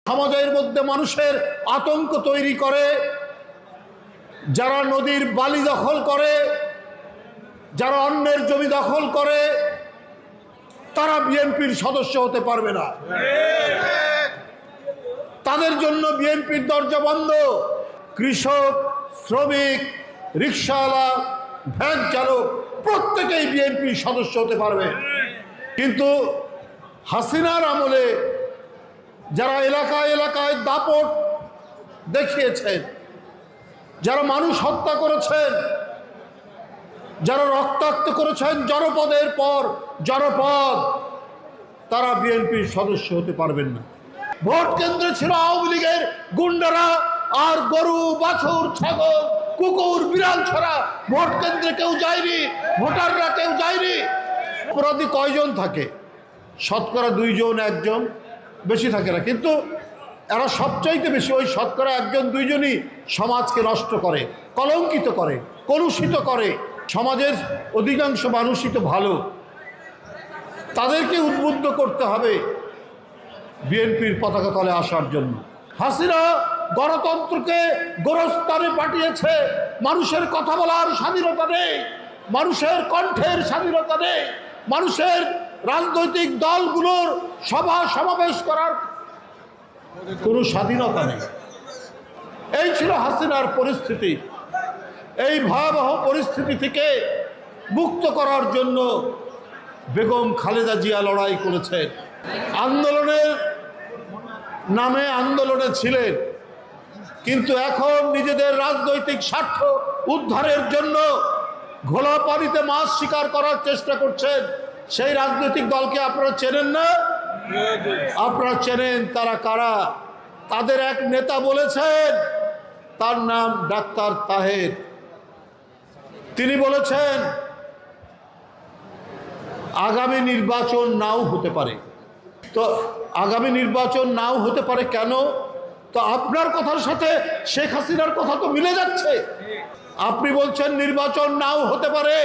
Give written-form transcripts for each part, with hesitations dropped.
সমাজের মধ্যে মানুষের আতঙ্ক তৈরি করে, যারা নদীর বালি দখল করে, যারা অন্যের জমি দখল করে, তারা বিএনপির সদস্য হতে পারবে না। তাদের জন্য বিএনপির দরজা বন্ধ। কৃষক, শ্রমিক, রিকশাওয়ালা, ভ্যান চালক প্রত্যেকেই বিএনপির সদস্য হতে পারবে। কিন্তু হাসিনার আমলে যারা এলাকায় এলাকায় দাপট দেখিয়েছেন, যারা মানুষ হত্যা করেছেন, যারা রক্তাক্ত করেছেন জনপদের পর জনপদ, তারা বিএনপির সদস্য হতে পারবেন না। ভোট কেন্দ্রে ছিল আওয়ামী লীগের গুন্ডারা আর গরু, বাছুর, ছাগল, কুকুর, বিড়াল ছাড়া ভোট কেন্দ্রে কেউ যায়নি, ভোটাররা কেউ যায়নি। অপরাধী কয়জন থাকে? শতকরা 2 জন, 1 জন, বেশি থাকে না। কিন্তু এরা সবচাইতে বেশি, ওই শতকরা 1 জন 2 জনই সমাজকে নষ্ট করে, কলঙ্কিত করে, কলুষিত করে। সমাজের অধিকাংশ মানুষই তো ভালো, তাদেরকে উদ্বুদ্ধ করতে হবে বিএনপির পতাকা তলে আসার জন্য। হাসিনা গণতন্ত্রকে গোরস্থানে পাঠিয়েছে। মানুষের কথা বলার স্বাধীনতা নেই, মানুষের কণ্ঠের স্বাধীনতা নেই, মানুষের রাজনৈতিক দলগুলোর সভা সমাবেশ করার কোনো স্বাধীনতা নেই। এই ছিল হাসিনার পরিস্থিতি। এই ভয়াবহ পরিস্থিতি থেকে মুক্ত করার জন্য বেগম খালেদা জিয়া লড়াই করেছেন। আন্দোলনের নামে আন্দোলনে ছিলেন, কিন্তু এখন নিজেদের রাজনৈতিক স্বার্থ উদ্ধারের জন্য ঘোলা পানিতে মাছ শিকার করার চেষ্টা করছেন। সেই রাজনৈতিক দলকে আপনারা চেনেন না? আপনারা চেনেন তারা কারা? তাদের এক নেতা বলেছেন, তার নাম ডাক্তার তাহের। তিনি বলেছেন আগামী নির্বাচন নাও হতে পারে। তো আগামী নির্বাচন নাও হতে পারে কেন? তো আপনার কথার সাথে শেখ হাসিনার কথা তো মিলে যাচ্ছে। আপনি বলছেন নির্বাচন নাও হতে পারে,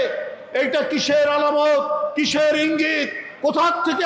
এইটা কিসের আলামত, কিসের ইঙ্গিত, কোথা থেকে